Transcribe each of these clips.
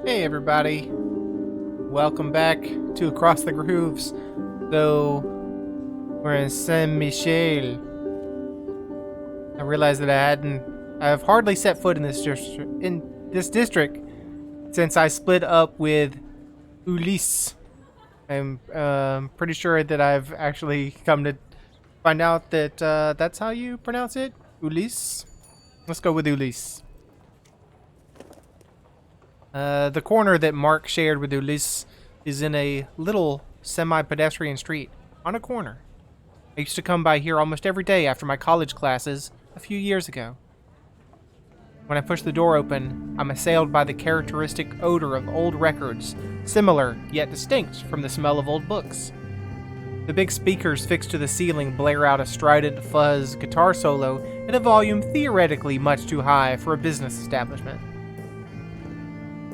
Hey everybody, welcome back to Across the Grooves, though we're in Saint-Michel. I realized that I've hardly set foot in this district since I split up with Ulysse. I'm pretty sure that I've actually come to find out that that's how you pronounce it, Ulysse. Let's go with Ulysse. The corner that Mark shared with Ulysse is in a little semi-pedestrian street on a corner. I used to come by here almost every day after my college classes a few years ago. When I push the door open, I'm assailed by the characteristic odor of old records, similar yet distinct from the smell of old books. The big speakers fixed to the ceiling blare out a strident fuzz guitar solo at a volume theoretically much too high for a business establishment.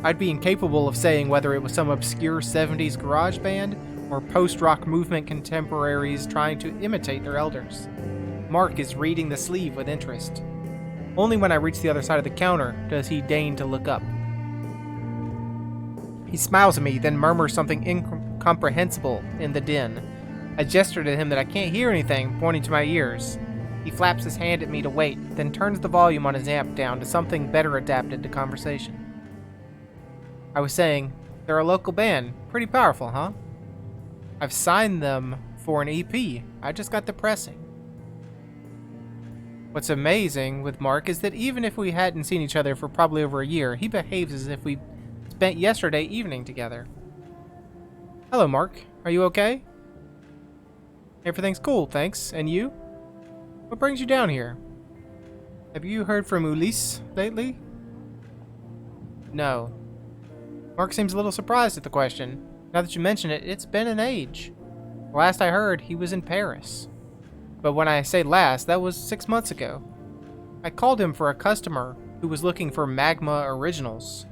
I'd be incapable of saying whether it was some obscure 70s garage band or post-rock movement contemporaries trying to imitate their elders. Mark is reading the sleeve with interest. Only when I reach the other side of the counter does he deign to look up. He smiles at me, then murmurs something incomprehensible in the din. I gesture to him that I can't hear anything, pointing to my ears. He flaps his hand at me to wait, then turns the volume on his amp down to something better adapted to conversation. I was saying, they're a local band. Pretty powerful, huh? I've signed them for an EP. I just got the pressing. What's amazing with Mark is that even if we hadn't seen each other for probably over a year, he behaves as if we spent yesterday evening together. Hello, Mark. Are you okay? Everything's cool, thanks. And you? What brings you down here? Have you heard from Ulysse lately? No. Mark seems a little surprised at the question. Now that you mention it, it's been an age. Last I heard, he was in Paris. But when I say last, that was 6 months ago. I called him for a customer who was looking for Magma Originals.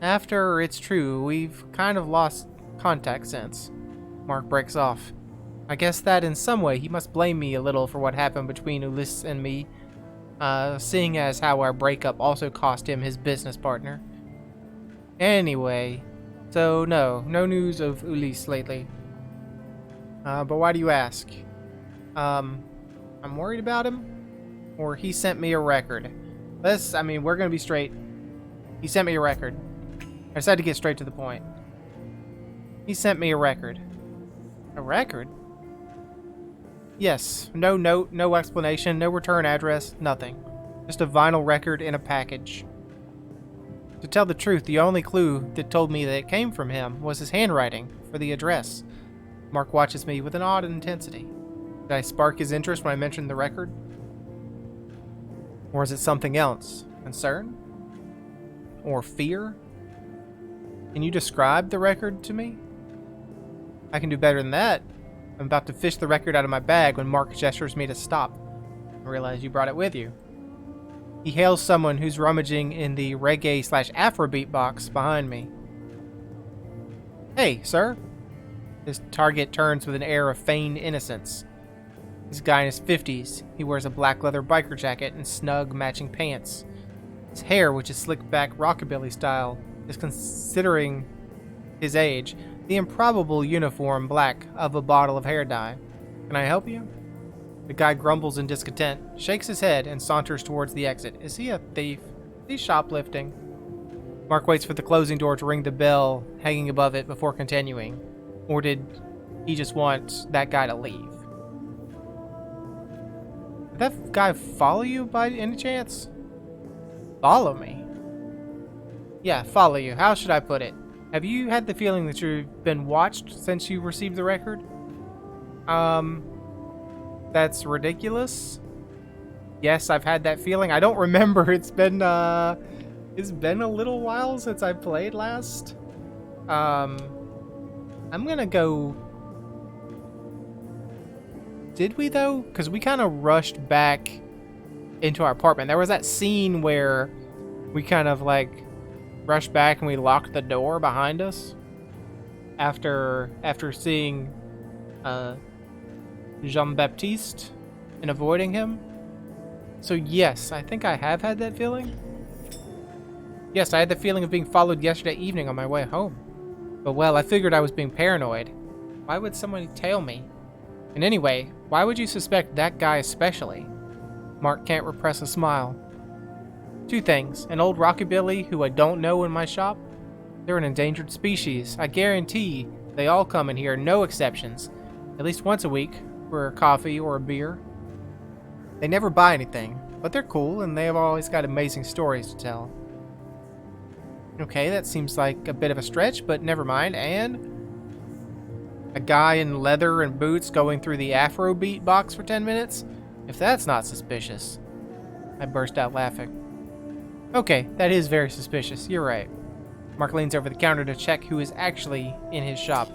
After it's true, we've kind of lost contact since. Mark breaks off. I guess that in some way he must blame me a little for what happened between Ulysse and me, seeing as how our breakup also cost him his business partner. Anyway, so no news of Ulysse lately. But why do you ask? I'm worried about him, or he sent me a record. We're gonna be straight. He sent me a record. I decided to get straight to the point. He sent me a record. A record? Yes, no note, no explanation, no return address, nothing. Just a vinyl record in a package. To tell the truth, the only clue that told me that it came from him was his handwriting for the address. Mark watches me with an odd intensity. Did I spark his interest when I mentioned the record? Or is it something else? Concern? Or fear? Can you describe the record to me? I can do better than that. I'm about to fish the record out of my bag when Mark gestures me to stop. I realize you brought it with you. He hails someone who's rummaging in the reggae/Afrobeat box behind me. Hey, sir. His target turns with an air of feigned innocence. He's a guy in his 50s. He wears a black leather biker jacket and snug matching pants. His hair, which is slicked back rockabilly style, is, considering his age, the improbable uniform black of a bottle of hair dye. Can I help you? The guy grumbles in discontent, shakes his head, and saunters towards the exit. Is he a thief? Is he shoplifting? Mark waits for the closing door to ring the bell hanging above it before continuing. Or did he just want that guy to leave? Did that guy follow you by any chance? Follow me? Yeah, follow you. How should I put it? Have you had the feeling that you've been watched since you received the record? That's ridiculous. Yes, I've had that feeling. I don't remember. It's been a little while since I played last. I'm gonna go. Did we though? Because we kind of rushed back into our apartment. There was that scene where we kind of like rushed back and we locked the door behind us after seeing Jean-Baptiste and avoiding him. So yes, I think I have had that feeling. Yes, I had the feeling of being followed yesterday evening on my way home. But well, I figured I was being paranoid. Why would someone tail me? And anyway, why would you suspect that guy especially? Mark can't repress a smile. Two things. An old rockabilly who I don't know in my shop. They're an endangered species. I guarantee they all come in here, no exceptions. At least once a week, for a coffee or a beer. They never buy anything, but they're cool and they have always got amazing stories to tell. Okay, that seems like a bit of a stretch, but never mind. And a guy in leather and boots going through the Afrobeat box for 10 minutes? If that's not suspicious. I burst out laughing. Okay, that is very suspicious. You're right. Mark leans over the counter to check who is actually in his shop.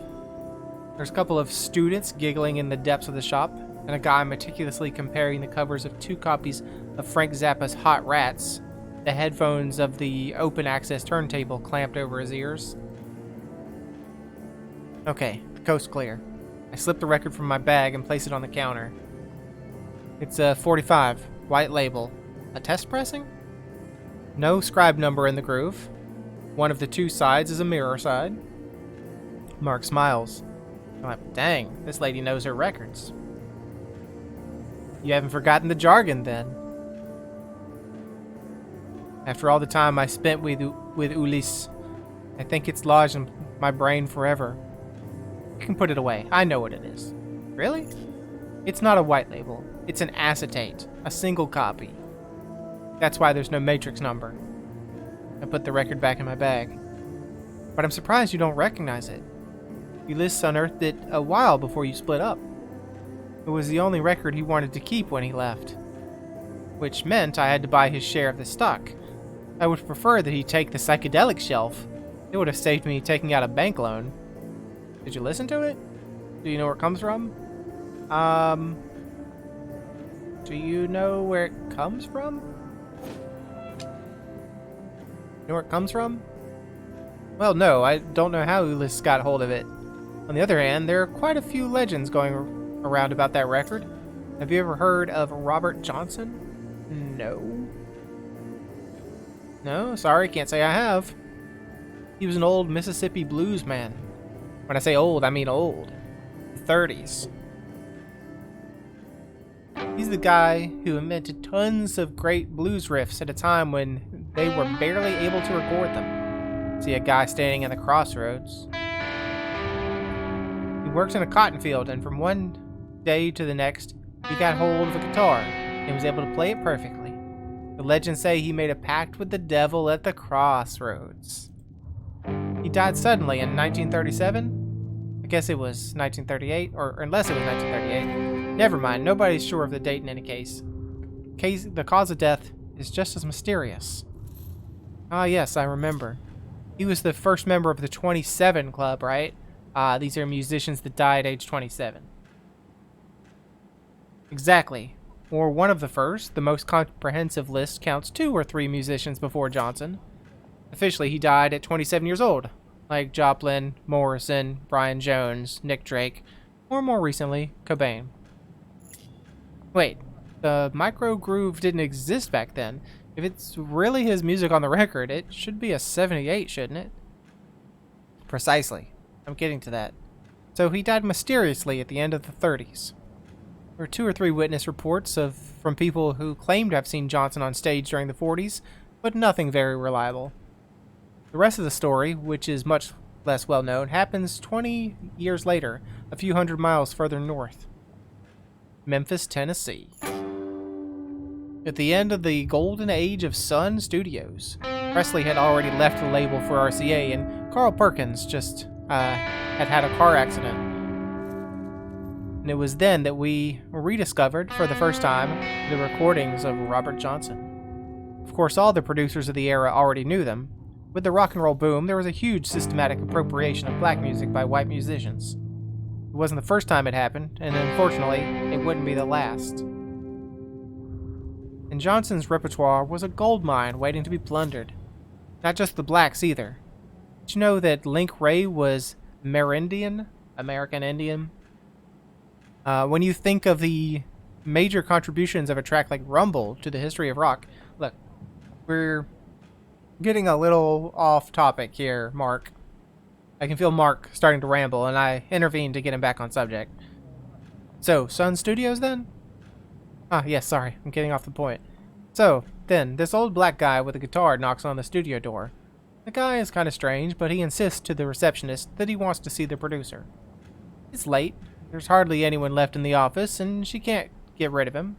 There's a couple of students giggling in the depths of the shop, and a guy meticulously comparing the covers of 2 copies of Frank Zappa's Hot Rats, the headphones of the open access turntable clamped over his ears. Okay, the coast's clear. I slip the record from my bag and place it on the counter. It's a 45, white label. A test pressing? No scribe number in the groove. One of the 2 sides is a mirror side. Mark smiles. I'm like, dang, this lady knows her records. You haven't forgotten the jargon, then. After all the time I spent with Ulysse, I think it's lodged in my brain forever. You can put it away. I know what it is. Really? It's not a white label. It's an acetate. A single copy. That's why there's no matrix number. I put the record back in my bag. But I'm surprised you don't recognize it. Ulysse unearthed it a while before you split up. It was the only record he wanted to keep when he left. Which meant I had to buy his share of the stock. I would prefer that he take the psychedelic shelf. It would have saved me taking out a bank loan. Did you listen to it? Do you know where it comes from? Do you know where it comes from? You know where it comes from? Well, no, I don't know how Ulysse got hold of it. On the other hand, there are quite a few legends going around about that record. Have you ever heard of Robert Johnson? No. No, sorry, can't say I have. He was an old Mississippi blues man. When I say old, I mean old. 30s. He's the guy who invented tons of great blues riffs at a time when they were barely able to record them. See a guy standing in the crossroads. He works in a cotton field, and from one day to the next, he got hold of a guitar and was able to play it perfectly. The legends say he made a pact with the devil at the crossroads. He died suddenly in 1937. I guess it was 1938, or unless it was 1938. Never mind, nobody's sure of the date in any case. The cause of death is just as mysterious. Ah, yes, I remember. He was the first member of the 27 Club, right? These are musicians that died at age 27. Exactly. Or one of the first. The most comprehensive list counts 2 or 3 musicians before Johnson. Officially, he died at 27 years old, like Joplin, Morrison, Brian Jones, Nick Drake, or more recently, Cobain. Wait, the micro groove didn't exist back then. If it's really his music on the record, it should be a 78, shouldn't it? Precisely. I'm getting to that. So he died mysteriously at the end of the 30s. There are 2 or 3 witness reports from people who claim to have seen Johnson on stage during the 40s, but nothing very reliable. The rest of the story, which is much less well known, happens 20 years later, a few hundred miles further north. Memphis, Tennessee. At the end of the golden age of Sun Studios, Presley had already left the label for RCA, and Carl Perkins just had a car accident. And it was then that we rediscovered, for the first time, the recordings of Robert Johnson. Of course, all the producers of the era already knew them. With the rock and roll boom, there was a huge systematic appropriation of black music by white musicians. It wasn't the first time it happened, and unfortunately, it wouldn't be the last. And Johnson's repertoire was a gold mine waiting to be plundered. Not just the blacks either. Did you know that Link Wray was Amerindian? American Indian? When you think of the major contributions of a track like Rumble to the history of rock, look, we're getting a little off topic here, Mark. I can feel Mark starting to ramble, and I intervene to get him back on subject. So, Sun Studios then? Ah, yes, sorry, I'm getting off the point. So, then, this old black guy with a guitar knocks on the studio door. The guy is kind of strange, but he insists to the receptionist that he wants to see the producer. It's late. There's hardly anyone left in the office, and she can't get rid of him.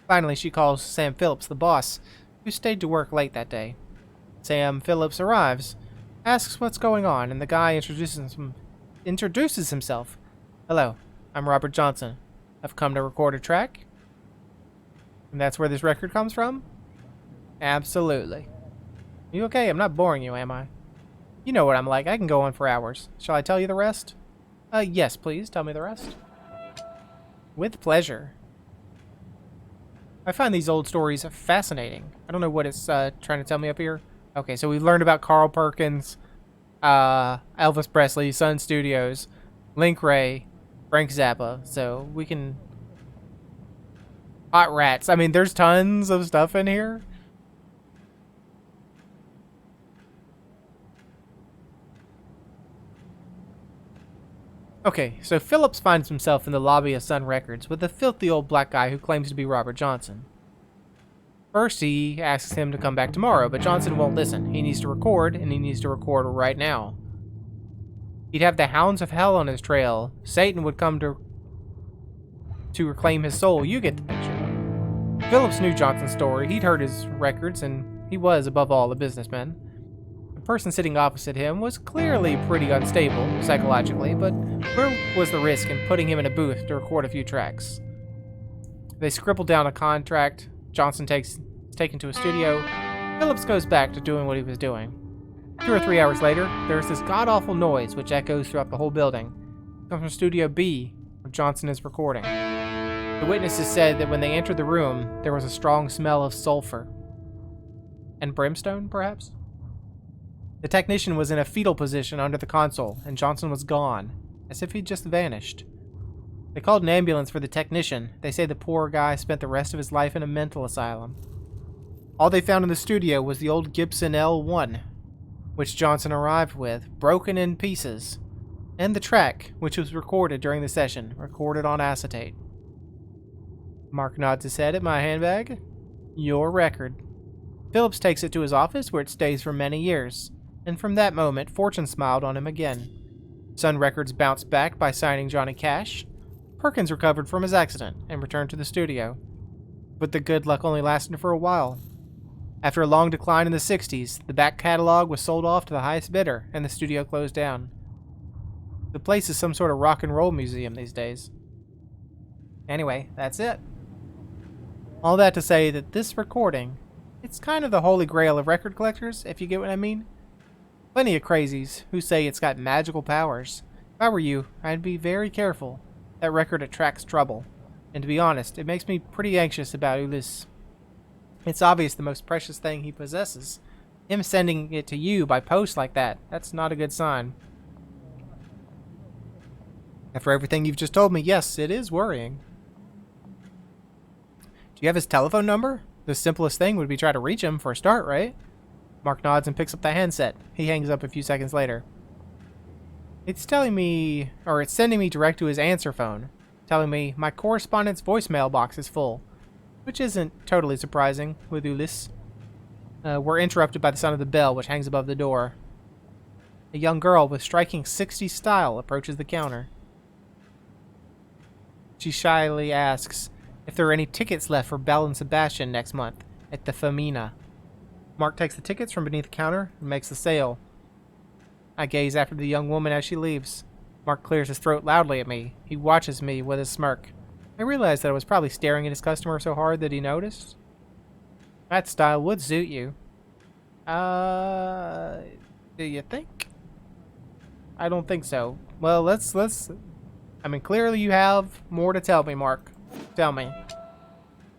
Finally, she calls Sam Phillips, the boss, who stayed to work late that day. Sam Phillips arrives, asks what's going on, and the guy introduces himself. Hello, I'm Robert Johnson. I've come to record a track. And that's where this record comes from? Absolutely. You okay? I'm not boring you, am I? You know what I'm like. I can go on for hours. Shall I tell you the rest? Yes, please. Tell me the rest. With pleasure. I find these old stories fascinating. I don't know what it's trying to tell me up here. Okay, so we've learned about Carl Perkins, Elvis Presley, Sun Studios, Link Ray, Frank Zappa. So we can... Hot Rats. I mean, there's tons of stuff in here. Okay, so Phillips finds himself in the lobby of Sun Records with a filthy old black guy who claims to be Robert Johnson. First, he asks him to come back tomorrow, but Johnson won't listen. He needs to record, and he needs to record right now. He'd have the hounds of hell on his trail. Satan would come to reclaim his soul. You get the picture. Phillips knew Johnson's story. He'd heard his records, and he was, above all, a businessman. The person sitting opposite him was clearly pretty unstable, psychologically, but where was the risk in putting him in a booth to record a few tracks? They scribbled down a contract. Johnson is taken to a studio. Phillips goes back to doing what he was doing. 2 or 3 hours later, there's this god-awful noise which echoes throughout the whole building. It comes from Studio B, where Johnson is recording. The witnesses said that when they entered the room, there was a strong smell of sulfur. And brimstone, perhaps? The technician was in a fetal position under the console, and Johnson was gone, as if he'd just vanished. They called an ambulance for the technician. They say the poor guy spent the rest of his life in a mental asylum. All they found in the studio was the old Gibson L1, which Johnson arrived with, broken in pieces, and the track, which was recorded during the session, recorded on acetate. Mark nods his head at my handbag. Your record. Phillips takes it to his office, where it stays for many years, and from that moment, fortune smiled on him again. Sun Records bounced back by signing Johnny Cash. Perkins recovered from his accident and returned to the studio. But the good luck only lasted for a while. After a long decline in the 60s, the back catalog was sold off to the highest bidder, and the studio closed down. The place is some sort of rock and roll museum these days. Anyway, that's it. All that to say that this recording, it's kind of the holy grail of record collectors, if you get what I mean. Plenty of crazies who say it's got magical powers. If I were you, I'd be very careful. That record attracts trouble. And to be honest, it makes me pretty anxious about Ulysse. It's obvious the most precious thing he possesses. Him sending it to you by post like that, that's not a good sign. After everything you've just told me, yes, it is worrying. Do you have his telephone number? The simplest thing would be try to reach him for a start, right? Mark nods and picks up the handset. He hangs up a few seconds later. It's sending me direct to his answer phone, telling me my correspondent's voicemail box is full, which isn't totally surprising with Ulysse. We're interrupted by the sound of the bell, which hangs above the door. A young girl with striking 60s style approaches the counter. She shyly asks if there are any tickets left for Belle and Sebastian next month at the Femina. Mark takes the tickets from beneath the counter and makes the sale. I gaze after the young woman as she leaves. Mark clears his throat loudly at me. He watches me with a smirk. I realized that I was probably staring at his customer so hard that he noticed. That style would suit you. Do you think? I don't think so. Well, let's... I mean, clearly you have more to tell me, Mark. Tell me.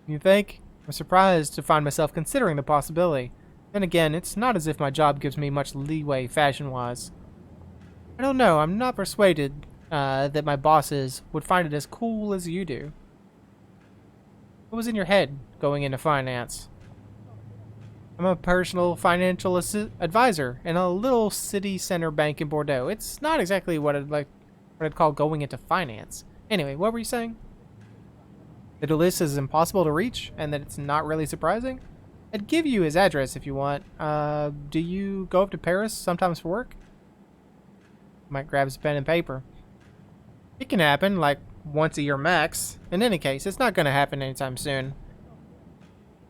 You think? I'm surprised to find myself considering the possibility. Then again, it's not as if my job gives me much leeway fashion-wise. I don't know, I'm not persuaded that my bosses would find it as cool as you do. What was in your head going into finance? I'm a personal financial advisor in a little city center bank in Bordeaux. It's not exactly what I'd call going into finance. Anyway, what were you saying? That Ulysse is impossible to reach, and that it's not really surprising? I'd give you his address if you want. Do you go up to Paris sometimes for work? Mike grabs a pen and paper. It can happen, like once a year max. In any case, it's not going to happen anytime soon.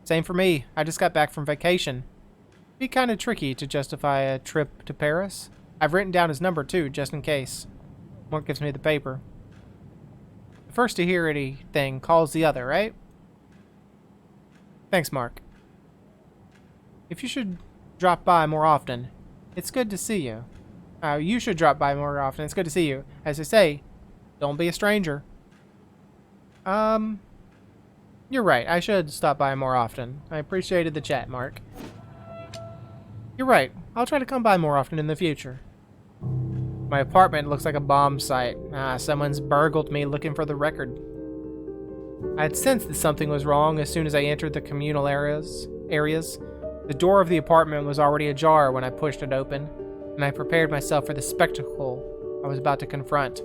Same for me. I just got back from vacation. It'd be kind of tricky to justify a trip to Paris. I've written down his number too, just in case. Mark gives me the paper. The first to hear anything calls the other, right? Thanks, Mark. If you should drop by more often, it's good to see you. You should drop by more often. It's good to see you. As I say, don't be a stranger. You're right. I should stop by more often. I appreciated the chat, Mark. You're right. I'll try to come by more often in the future. My apartment looks like a bomb site. Someone's burgled me looking for the record. I had sensed that something was wrong as soon as I entered the communal areas. The door of the apartment was already ajar when I pushed it open, and I prepared myself for the spectacle I was about to confront.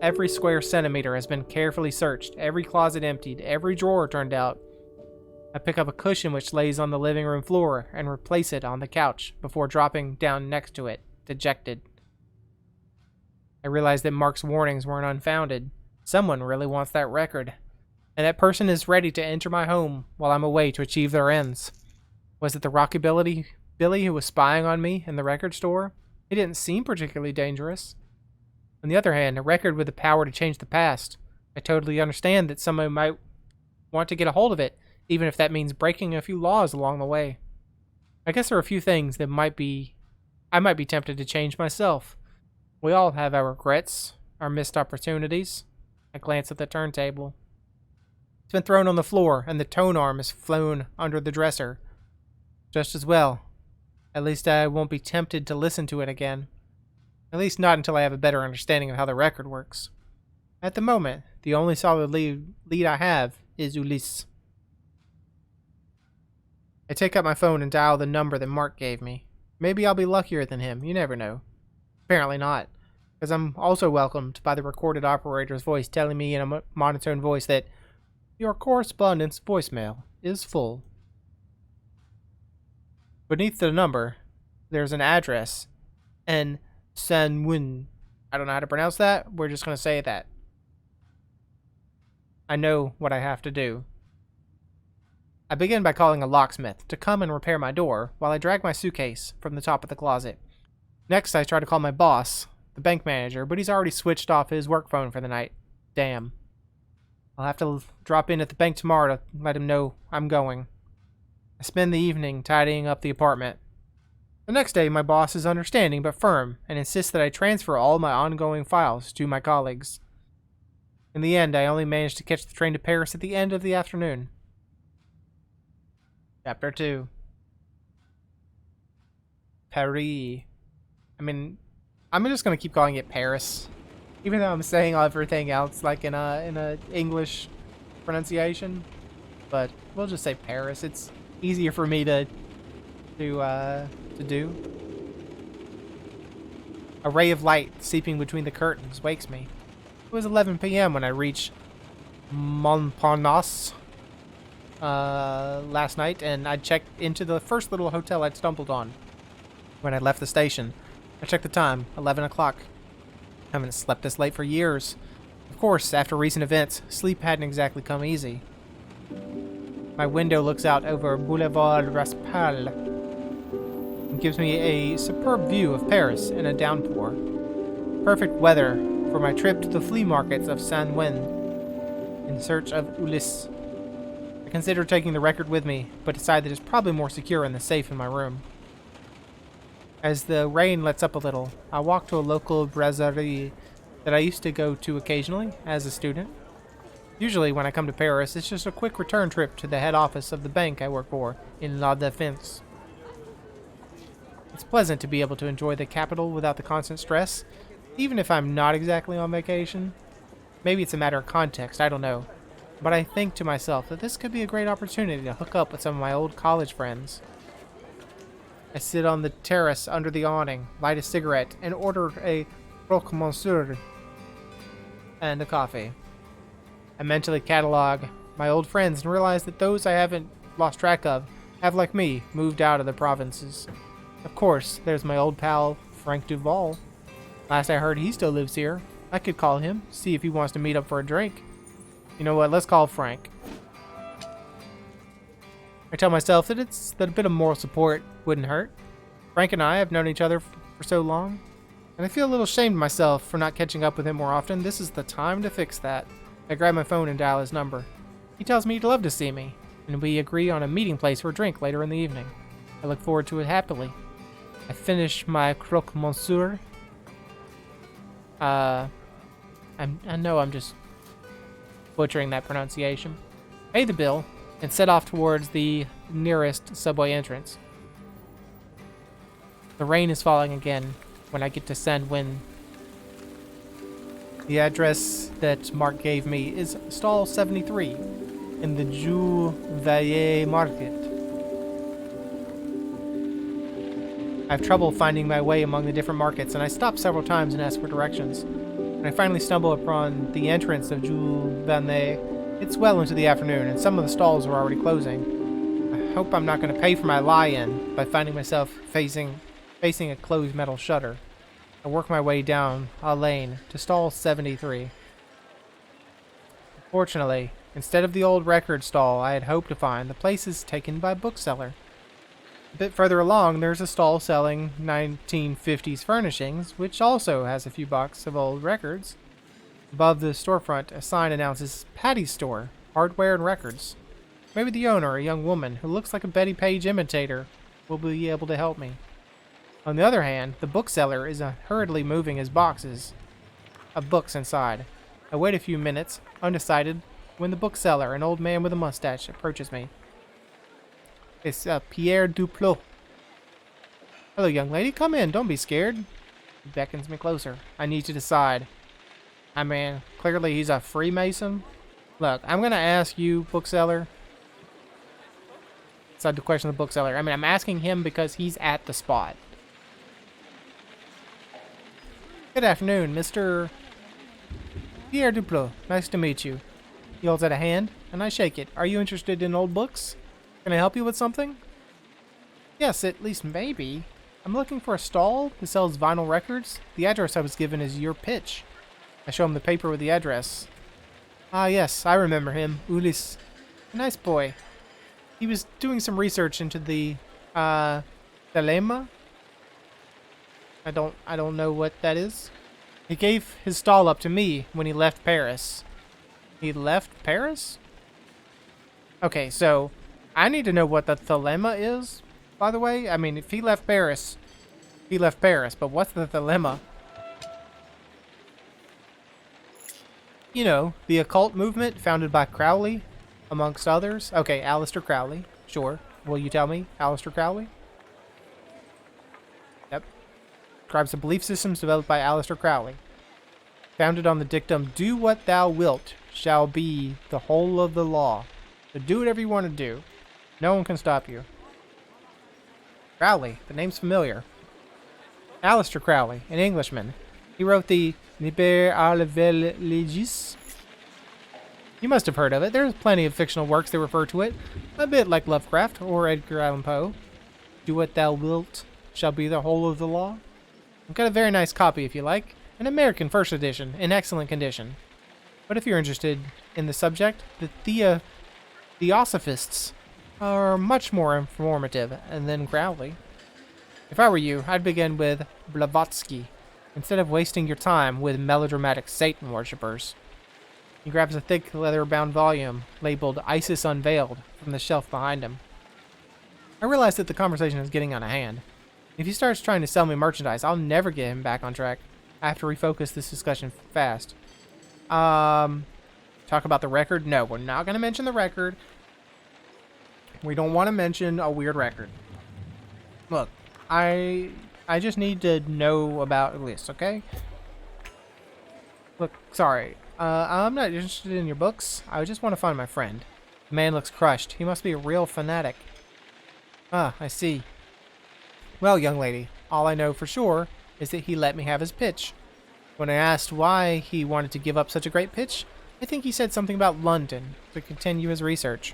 Every square centimeter has been carefully searched, every closet emptied, every drawer turned out. I pick up a cushion which lays on the living room floor and replace it on the couch before dropping down next to it, dejected. I realize that Mark's warnings weren't unfounded. Someone really wants that record, and that person is ready to enter my home while I'm away to achieve their ends. Was it the Rockabilly Billy who was spying on me in the record store? He didn't seem particularly dangerous. On the other hand, a record with the power to change the past. I totally understand that someone might want to get a hold of it, even if that means breaking a few laws along the way. I guess there are a few things that I might be tempted to change myself. We all have our regrets, our missed opportunities. I glance at the turntable. It's been thrown on the floor, and the tone arm has flown under the dresser. Just as well. At least I won't be tempted to listen to it again. At least not until I have a better understanding of how the record works. At the moment, the only solid lead I have is Ulysse. I take out my phone and dial the number that Mark gave me. Maybe I'll be luckier than him, you never know. Apparently not, because I'm also welcomed by the recorded operator's voice telling me in a monotone voice that your correspondent's voicemail is full. Beneath the number, there's an address, and Sanwin. I don't know how to pronounce that. We're just going to say that. I know what I have to do. I begin by calling a locksmith to come and repair my door while I drag my suitcase from the top of the closet. Next, I try to call my boss, the bank manager, but he's already switched off his work phone for the night. Damn. I'll have to drop in at the bank tomorrow to let him know I'm going. I spend the evening tidying up the apartment. The next day, my boss is understanding but firm and insists that I transfer all my ongoing files to my colleagues. In the end, I only managed to catch the train to Paris at the end of the afternoon. Chapter 2. Paris. I mean, I'm just gonna keep calling it Paris, even though I'm saying everything else like in a English pronunciation. But we'll just say Paris. It's easier for me to do. A ray of light seeping between the curtains wakes me. It was 11 p.m. when I reached Montparnasse last night, and I checked into the first little hotel I'd stumbled on. When I left the station, I checked the time, 11 o'clock. I haven't slept this late for years. Of course, after recent events, sleep hadn't exactly come easy. My window looks out over Boulevard Raspail and gives me a superb view of Paris in a downpour. Perfect weather for my trip to the flea markets of Saint-Ouen in search of Ulysse. I consider taking the record with me, but decide that it's probably more secure in the safe in my room. As the rain lets up a little, I walk to a local brasserie that I used to go to occasionally as a student. Usually when I come to Paris, it's just a quick return trip to the head office of the bank I work for in La Défense. It's pleasant to be able to enjoy the capital without the constant stress, even if I'm not exactly on vacation. Maybe it's a matter of context, I don't know. But I think to myself that this could be a great opportunity to hook up with some of my old college friends. I sit on the terrace under the awning, light a cigarette, and order a croque monsieur and a coffee. I mentally catalog my old friends and realize that those I haven't lost track of have, like me, moved out of the provinces. Of course, there's my old pal, Frank Duval. Last I heard, he still lives here. I could call him, see if he wants to meet up for a drink. You know what, let's call Frank. I tell myself that a bit of moral support wouldn't hurt. Frank and I have known each other for so long, and I feel a little ashamed of myself for not catching up with him more often. This is the time to fix that. I grab my phone and dial his number. He tells me he'd love to see me, and we agree on a meeting place for a drink later in the evening. I look forward to it happily. I finish my croque monsieur. I know I'm just butchering that pronunciation. Pay the bill, and set off towards the nearest subway entrance. The rain is falling again when I get to Saint-Ouen. The address that Mark gave me is stall 73 in the Jeu Valle Market. I have trouble finding my way among the different markets, and I stop several times and ask for directions. When I finally stumble upon the entrance of Jeu Valle, it's well into the afternoon, and some of the stalls are already closing. I hope I'm not going to pay for my lie-in by finding myself facing a closed metal shutter. I work my way down a lane to stall 73. Fortunately, instead of the old record stall I had hoped to find, the place is taken by a bookseller. A bit further along, there's a stall selling 1950s furnishings, which also has a few boxes of old records. Above the storefront, a sign announces Patty's Store, Hardware and Records. Maybe the owner, a young woman who looks like a Betty Page imitator, will be able to help me. On the other hand, the bookseller is hurriedly moving his boxes of books inside. I wait a few minutes, undecided, when the bookseller, an old man with a mustache, approaches me. It's Pierre Duplot. Hello, young lady. Come in. Don't be scared. He beckons me closer. I need to decide. I mean, clearly he's a Freemason. Look, I'm going to ask you, bookseller. It's not the question of the bookseller. I mean, I'm asking him because he's at the spot. Good afternoon, Mr. Pierre Duplot. Nice to meet you. He holds out a hand, and I shake it. Are you interested in old books? Can I help you with something? Yes, at least maybe. I'm looking for a stall that sells vinyl records. The address I was given is your pitch. I show him the paper with the address. Ah, yes, I remember him. Ulysse. A nice boy. He was doing some research into the, dilemma. I don't know what that is. He gave his stall up to me when he left Paris. He left Paris? Okay, so I need to know what the dilemma is, by the way. I mean, if he left Paris, he left Paris, but what's the dilemma? You know, the occult movement founded by Crowley, amongst others. Okay, Aleister Crowley. Sure. Will you tell me, Aleister Crowley? Yep. Describes the belief systems developed by Aleister Crowley. Founded on the dictum, do what thou wilt shall be the whole of the law. So do whatever you want to do. No one can stop you. Crowley, the name's familiar. Aleister Crowley, an Englishman. He wrote the Liber Arlevel Legis. You must have heard of it. There's plenty of fictional works that refer to it, a bit like Lovecraft or Edgar Allan Poe. Do what thou wilt shall be the whole of the law. I've got a very nice copy if you like. An American first edition, in excellent condition. But if you're interested in the subject, the Theosophists are much more informative than Crowley. If I were you, I'd begin with Blavatsky, instead of wasting your time with melodramatic Satan worshippers. He grabs a thick leather-bound volume labeled Isis Unveiled from the shelf behind him. I realize that the conversation is getting out of hand. If he starts trying to sell me merchandise, I'll never get him back on track. I have to refocus this discussion fast. Talk about the record? No, we're not going to mention the record. We don't want to mention a weird record. Look, I just need to know about Ulysse, okay? Look, sorry. I'm not interested in your books. I just want to find my friend. The man looks crushed. He must be a real fanatic. Ah, I see. Well, young lady, all I know for sure is that he let me have his pitch. When I asked why he wanted to give up such a great pitch, I think he said something about London to continue his research.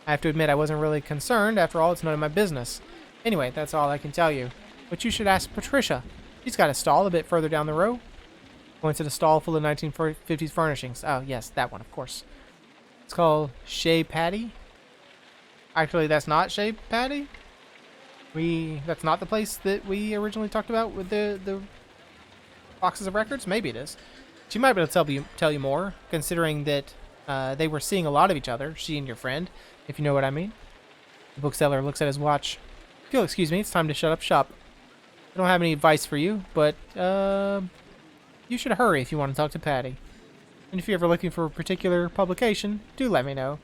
I have to admit I wasn't really concerned. After all, it's none of my business. Anyway, that's all I can tell you. But you should ask Patricia. She's got a stall a bit further down the row. Points at a stall full of 1950s furnishings. Oh, yes, that one, of course. It's called Shea Patty. Actually, that's not Shea Patty. That's not the place that we originally talked about with the boxes of records. Maybe it is. She might be able to tell you more, considering that they were seeing a lot of each other, she and your friend, if you know what I mean. The bookseller looks at his watch. If you'll excuse me, it's time to shut up shop. I don't have any advice for you, but you should hurry if you want to talk to Patty. And if you're ever looking for a particular publication, do let me know.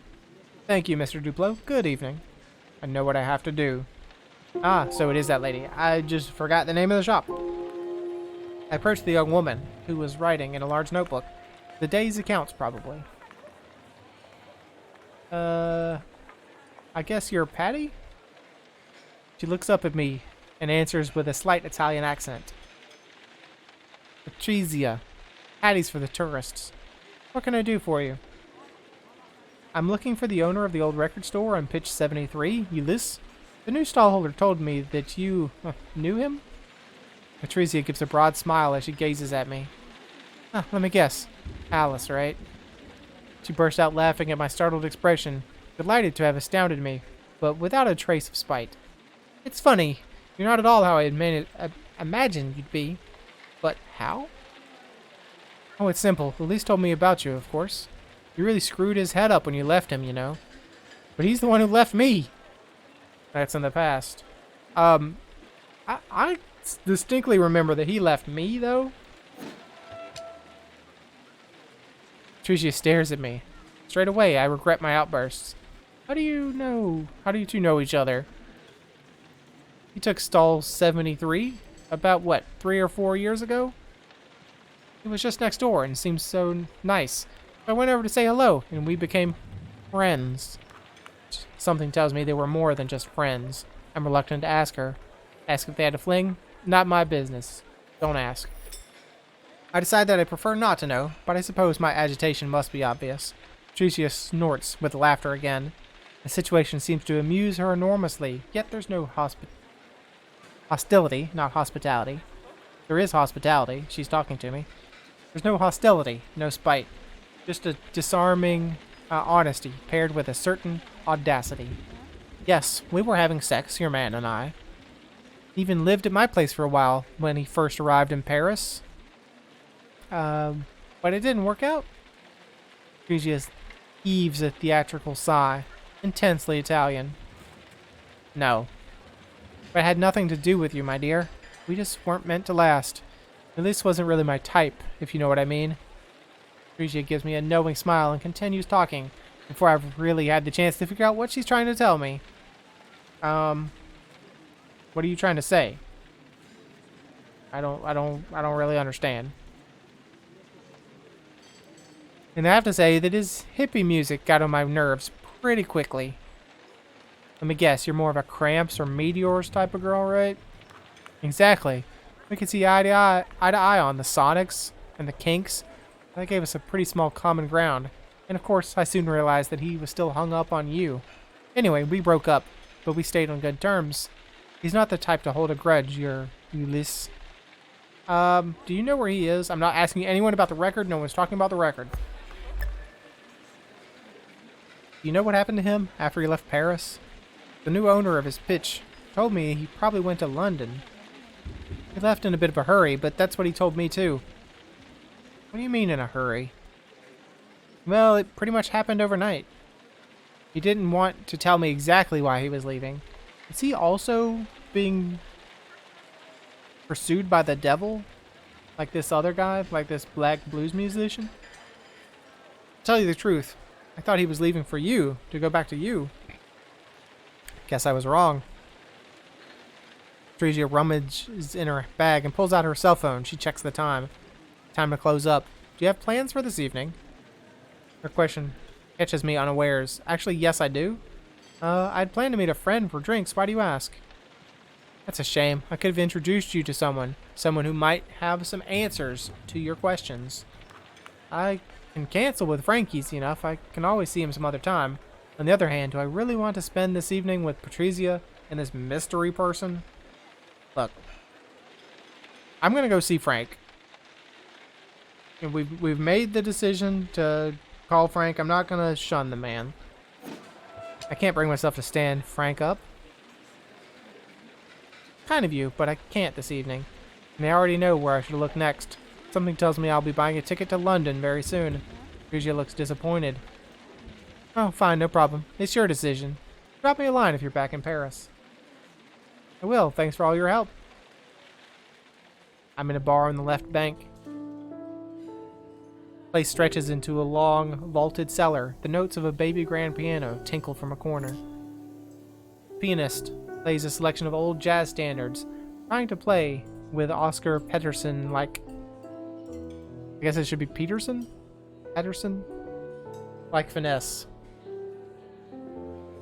Thank you, Mr. Duplo. Good evening. I know what I have to do. Ah, so it is that lady. I just forgot the name of the shop. I approached the young woman, who was writing in a large notebook. The day's accounts, probably. I guess you're Patty? She looks up at me and answers with a slight Italian accent. Patrizia. Patty's for the tourists. What can I do for you? I'm looking for the owner of the old record store on pitch 73, Ulysses. The new stallholder told me that you knew him? Patrizia gives a broad smile as she gazes at me. Let me guess. Alice, right? She burst out laughing at my startled expression, delighted to have astounded me, but without a trace of spite. It's funny. You're not at all how I imagined you'd be. But how? Oh, it's simple. Elise told me about you, of course. You really screwed his head up when you left him, you know. But he's the one who left me. That's in the past. I distinctly remember that he left me, though. Tricia stares at me. Straight away, I regret my outbursts. How do you two know each other? He took stall 73 about, what, 3 or 4 years ago? It was just next door and seemed so nice. I went over to say hello, and we became friends. Something tells me they were more than just friends. I'm reluctant to ask her. Ask if they had a fling? Not my business. Don't ask. I decide that I prefer not to know, but I suppose my agitation must be obvious. Tricia snorts with laughter again. The situation seems to amuse her enormously, yet there's no hostility, not hospitality. There is hospitality. She's talking to me. There's no hostility, no spite. Just a disarming honesty paired with a certain audacity. Yes, we were having sex, your man and I. He even lived at my place for a while when he first arrived in Paris. But it didn't work out. Tricia heaves a theatrical sigh. Intensely Italian. No. But it had nothing to do with you, my dear. We just weren't meant to last. At least wasn't really my type, if you know what I mean. Tricia gives me a knowing smile and continues talking before I've really had the chance to figure out what she's trying to tell me. What are you trying to say? I don't really understand. And I have to say that his hippie music got on my nerves pretty quickly. Let me guess, you're more of a Cramps or Meteors type of girl, right? Exactly. We could see eye to eye on the Sonics and the Kinks. That gave us a pretty small common ground. And of course, I soon realized that he was still hung up on you. Anyway, we broke up, but we stayed on good terms. He's not the type to hold a grudge, your Ulysses. Do you know where he is? I'm not asking anyone about the record. No one's talking about the record. Do you know what happened to him after he left Paris? The new owner of his pitch told me he probably went to London. He left in a bit of a hurry, but that's what he told me too. What do you mean in a hurry? Well, it pretty much happened overnight. He didn't want to tell me exactly why he was leaving. Is he also being pursued by the devil? Like this other guy? Like this black blues musician? To tell you the truth, I thought he was leaving for you, to go back to you. Guess I was wrong. Tricia rummages in her bag and pulls out her cell phone. She checks the time. Time to close up. Do you have plans for this evening? Her question catches me unawares. Actually, yes, I do. I'd planned to meet a friend for drinks. Why do you ask? That's a shame. I could have introduced you to someone who might have some answers to your questions. I can cancel with Frank easy enough. I can always see him some other time. On the other hand, do I really want to spend this evening with Patrizia and this mystery person? Look, I'm gonna go see Frank. And we've made the decision to call Frank. I'm not gonna shun the man. I can't bring myself to stand Frank up. Kind of you, but I can't this evening. And I already know where I should look next. Something tells me I'll be buying a ticket to London very soon. Patrizia looks disappointed. Oh, fine, no problem. It's your decision. Drop me a line if you're back in Paris. I will. Thanks for all your help. I'm in a bar on the left bank. The place stretches into a long, vaulted cellar. The notes of a baby grand piano tinkle from a corner. The pianist plays a selection of old jazz standards, trying to play with Oscar Peterson like... I guess it should be Peterson? Peterson? Like finesse.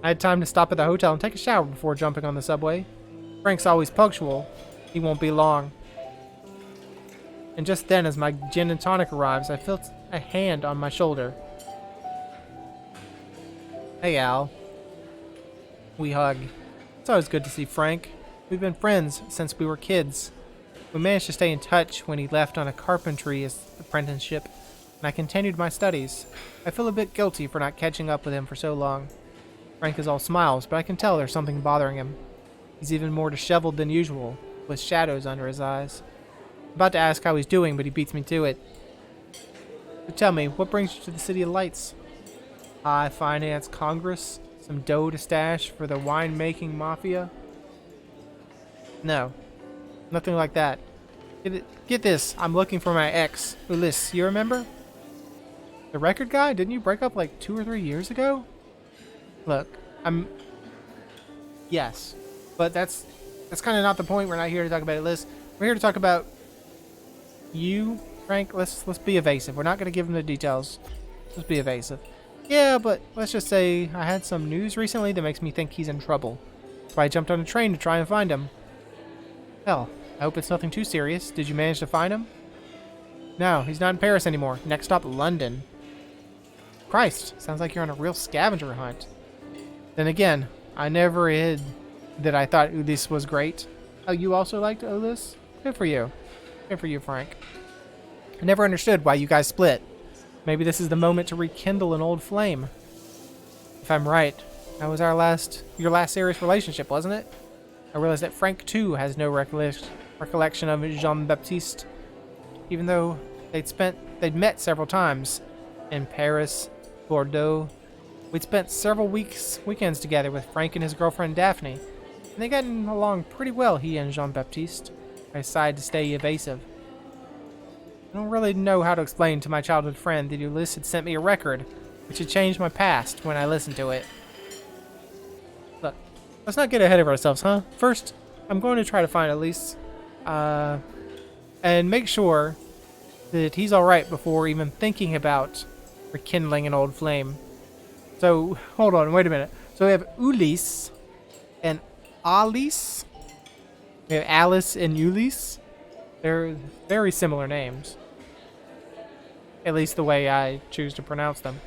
I had time to stop at the hotel and take a shower before jumping on the subway. Frank's always punctual. He won't be long. And just then, as my gin and tonic arrives, I felt a hand on my shoulder. Hey, Al. We hug. It's always good to see Frank. We've been friends since we were kids. We managed to stay in touch when he left on a carpentry apprenticeship, and I continued my studies. I feel a bit guilty for not catching up with him for so long. Frank is all smiles, but I can tell there's something bothering him. He's even more disheveled than usual, with shadows under his eyes. I'm about to ask how he's doing, but he beats me to it. So tell me, what brings you to the City of Lights? High finance Congress? Some dough to stash for the wine-making mafia? No. Nothing like that. Get this, I'm looking for my ex, Ulysse, you remember? The record guy? Didn't you break up like 2 or 3 years ago? Look, yes. But that's kind of not the point. We're not here to talk about Ulysse. We're here to talk about you, Frank. Let's be evasive. We're not going to give him the details. Let's be evasive. Yeah, but let's just say I had some news recently that makes me think he's in trouble. So I jumped on a train to try and find him. Hell, I hope it's nothing too serious. Did you manage to find him? No, he's not in Paris anymore. Next stop, London. Christ, sounds like you're on a real scavenger hunt. Then again, I never hid that I thought Ulysse was great. Oh, you also liked Ulysse? Good for you. Good for you, Frank. I never understood why you guys split. Maybe this is the moment to rekindle an old flame. If I'm right, that was your last serious relationship, wasn't it? I realized that Frank, too, has no recollection of Jean-Baptiste, even though they'd met several times in Paris, Bordeaux. We'd spent several weekends together with Frank and his girlfriend Daphne, and they got along pretty well, he and Jean-Baptiste. I decided to stay evasive. I don't really know how to explain to my childhood friend that Ulysse had sent me a record, which had changed my past when I listened to it. Look, let's not get ahead of ourselves, huh? First, I'm going to try to find Ulysse, and make sure that he's alright before even thinking about rekindling an old flame. So, hold on, wait a minute. So we have Ulysse and Alice. We have Alice and Ulysse. They're very similar names. At least the way I choose to pronounce them.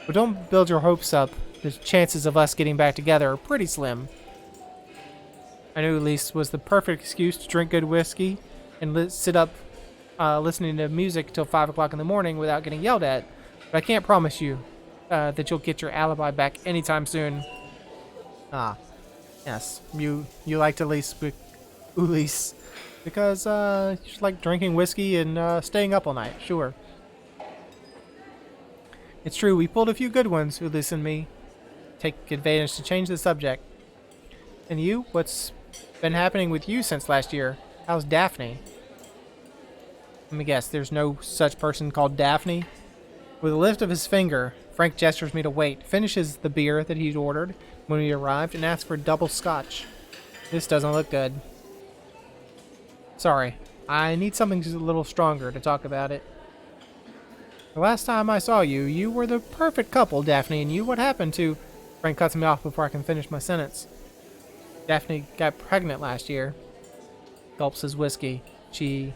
But don't build your hopes up. The chances of us getting back together are pretty slim. I knew Ulysse was the perfect excuse to drink good whiskey and sit up listening to music till 5 o'clock in the morning without getting yelled at. But I can't promise you that you'll get your alibi back anytime soon. Ah, yes. You liked Ulysse because you just like drinking whiskey and staying up all night. Sure. It's true, we pulled a few good ones, Ulysse and me. Take advantage to change the subject. And you? What's been happening with you since last year? How's Daphne? Let me guess, there's no such person called Daphne? With a lift of his finger, Frank gestures me to wait, finishes the beer that he'd ordered when we arrived, and asks for double scotch. This doesn't look good. Sorry, I need something just a little stronger to talk about it. The last time I saw you, you were the perfect couple, Daphne and you. What happened to... Frank cuts me off before I can finish my sentence. Daphne got pregnant last year. Gulps his whiskey. She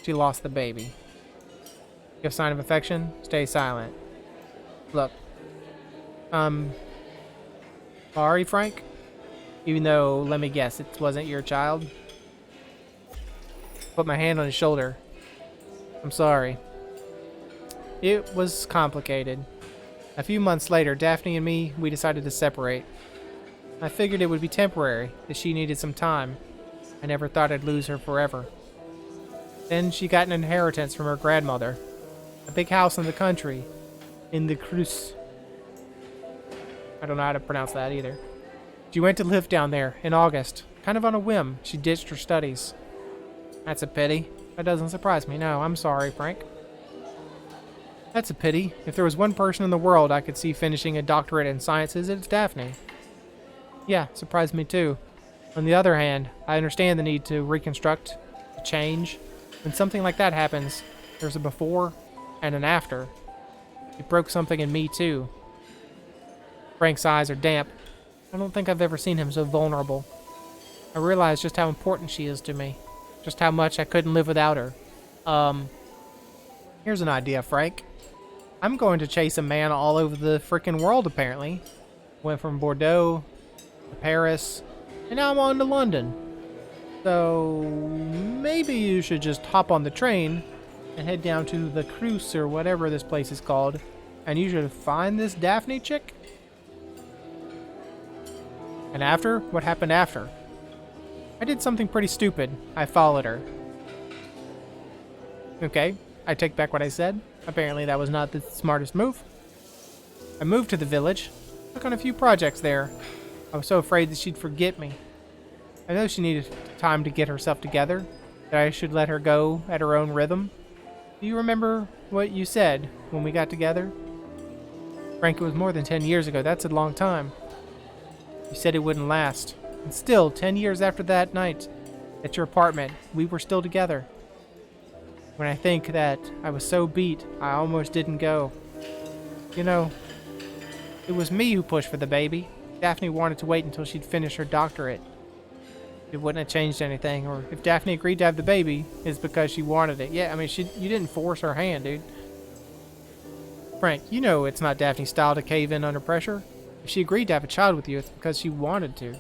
lost the baby. Give sign of affection, stay silent. Look. Sorry, Frank? Even though, let me guess, it wasn't your child? Put my hand on his shoulder. I'm sorry. It was complicated. A few months later, Daphne and me, we decided to separate. I figured it would be temporary, that she needed some time. I never thought I'd lose her forever. Then she got an inheritance from her grandmother. A big house in the country. In the Cruz. I don't know how to pronounce that either. She went to live down there in August. Kind of on a whim. She ditched her studies. That's a pity. That doesn't surprise me. No, I'm sorry, Frank. That's a pity. If there was one person in the world I could see finishing a doctorate in sciences, it's Daphne. Yeah, surprised me too. On the other hand, I understand the need to reconstruct, to change. When something like that happens, there's a before and an after. It broke something in me too. Frank's eyes are damp. I don't think I've ever seen him so vulnerable. I realize just how important she is to me. Just how much I couldn't live without her. Here's an idea, Frank. I'm going to chase a man all over the frickin' world, apparently. Went from Bordeaux to Paris, and now I'm on to London. So maybe you should just hop on the train and head down to the Cruce or whatever this place is called, and you should find this Daphne chick. And after? What happened after? I did something pretty stupid. I followed her. Okay, I take back what I said. Apparently that was not the smartest move. I moved to the village. Took on a few projects there. I was so afraid that she'd forget me. I know she needed time to get herself together. That I should let her go at her own rhythm. Do you remember what you said when we got together? Frank, it was more than 10 years ago. That's a long time. You said it wouldn't last. And still, 10 years after that night, at your apartment, we were still together. When I think that I was so beat, I almost didn't go. You know, it was me who pushed for the baby. Daphne wanted to wait until she'd finished her doctorate. It wouldn't have changed anything, or if Daphne agreed to have the baby, it's because she wanted it. Yeah, I mean, you didn't force her hand, dude. Frank, you know it's not Daphne's style to cave in under pressure. If she agreed to have a child with you, it's because she wanted to.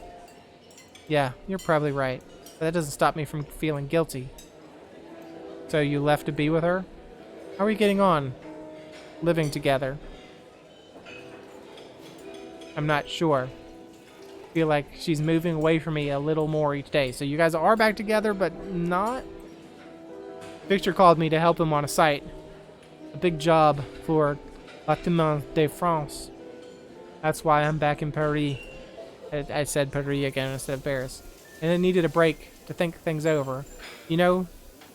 Yeah, you're probably right. But that doesn't stop me from feeling guilty. So you left to be with her? How are we getting on? Living together? I'm not sure. Feel like she's moving away from me a little more each day. So you guys are back together, but not? Victor called me to help him on a site. A big job for Bâtiments de France. That's why I'm back in Paris. I said Paris again instead of Paris. And I needed a break to think things over. You know,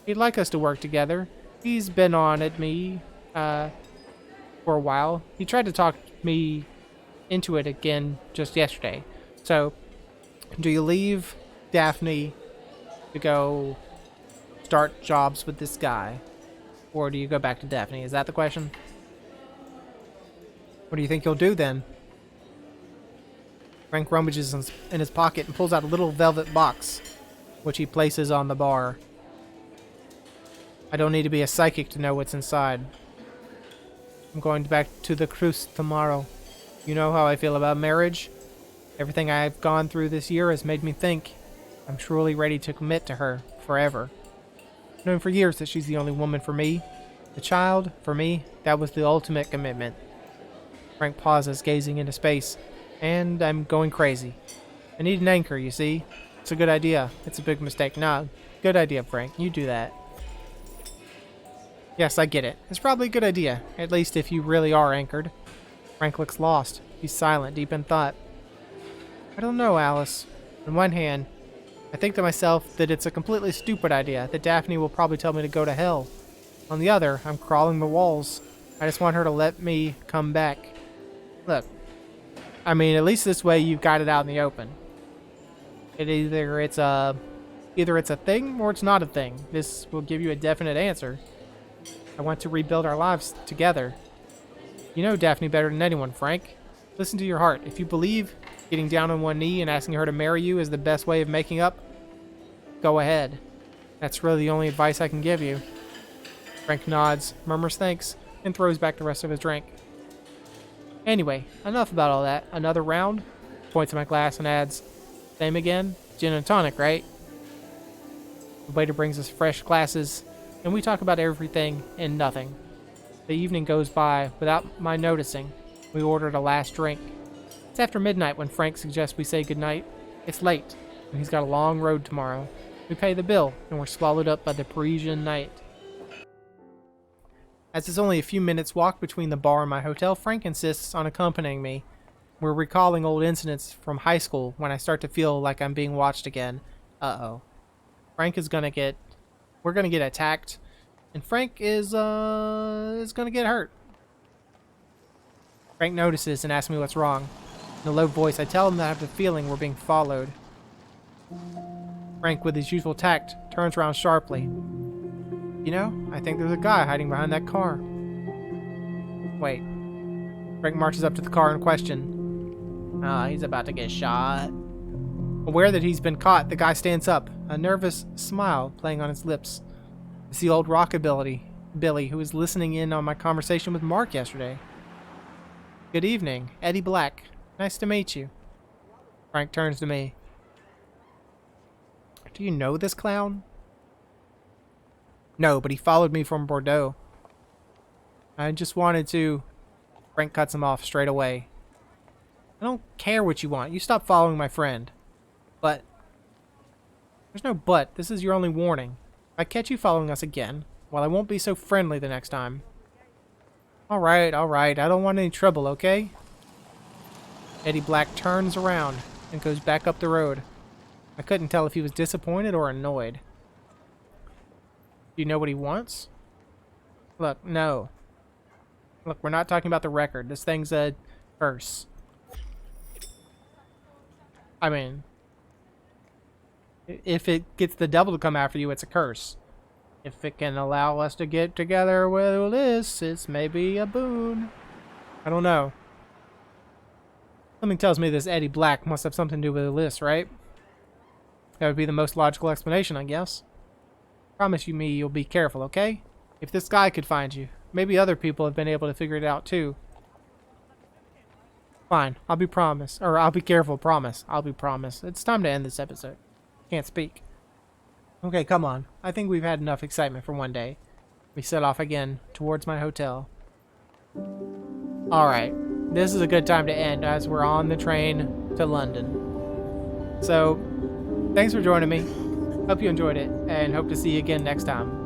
he'd like us to work together. He's been on at me for a while. He tried to talk me into it again just yesterday. So, do you leave Daphne to go start jobs with this guy? Or do you go back to Daphne? Is that the question? What do you think you'll do then? Frank rummages in his pocket and pulls out a little velvet box, which he places on the bar. I don't need to be a psychic to know what's inside. I'm going back to the Cruz tomorrow. You know how I feel about marriage? Everything I've gone through this year has made me think I'm truly ready to commit to her forever. I've known for years that she's the only woman for me. The child, for me, that was the ultimate commitment. Frank pauses, gazing into space. And I'm going crazy. I need an anchor, you see? It's a good idea. It's a big mistake. Nah, good idea, Frank. You do that. Yes, I get it. It's probably a good idea. At least if you really are anchored. Frank looks lost. He's silent, deep in thought. I don't know, Alice. On one hand, I think to myself that it's a completely stupid idea, that Daphne will probably tell me to go to hell. On the other, I'm crawling the walls. I just want her to let me come back. Look. I mean, at least this way you've got it out in the open. Either it's a thing or it's not a thing. This will give you a definite answer. I want to rebuild our lives together. You know Daphne better than anyone, Frank. Listen to your heart. If you believe Getting down on one knee and asking her to marry you is the best way of making up? Go ahead. That's really the only advice I can give you. Frank nods, murmurs thanks, and throws back the rest of his drink. Anyway, enough about all that. Another round? Points at my glass and adds, same again? Gin and tonic, right? The waiter brings us fresh glasses, and we talk about everything and nothing. The evening goes by without my noticing. We ordered a last drink. It's after midnight when Frank suggests we say goodnight. It's late, and he's got a long road tomorrow. We pay the bill, and we're swallowed up by the Parisian night. As it's only a few minutes' walk between the bar and my hotel, Frank insists on accompanying me. We're recalling old incidents from high school when I start to feel like I'm being watched again. Uh-oh. Frank is gonna get... We're gonna get attacked, and Frank is gonna get hurt. Frank notices and asks me what's wrong. In a low voice, I tell him that I have the feeling we're being followed. Frank, with his usual tact, turns around sharply. You know, I think there's a guy hiding behind that car. Wait. Frank marches up to the car in question. He's about to get shot. Aware that he's been caught, the guy stands up, a nervous smile playing on his lips. It's the old rockabilly, Billy, who was listening in on my conversation with Mark yesterday. Good evening, Eddie Black. Nice to meet you. Frank turns to me. Do you know this clown? No, but he followed me from Bordeaux. I just wanted to... Frank cuts him off straight away. I don't care what you want. You stop following my friend. But... There's no but. This is your only warning. If I catch you following us again, well, I won't be so friendly the next time. Alright, alright. I don't want any trouble, okay? Eddie Black turns around and goes back up the road. I couldn't tell if he was disappointed or annoyed. Do you know what he wants? Look, no. Look, we're not talking about the record. This thing's a curse. I mean, if it gets the devil to come after you, it's a curse. If it can allow us to get together with Ulyss, it's maybe a boon. I don't know. Something tells me this Eddie Black must have something to do with Ulyss, right? That would be the most logical explanation, I guess. Promise you me you'll be careful, okay? If this guy could find you, maybe other people have been able to figure it out too. Fine, I'll be careful, promise. I'll be promise. It's time to end this episode. Can't speak. Okay, come on. I think we've had enough excitement for one day. We set off again towards my hotel. Alright, this is a good time to end as we're on the train to London. So, thanks for joining me. Hope you enjoyed it, and hope to see you again next time.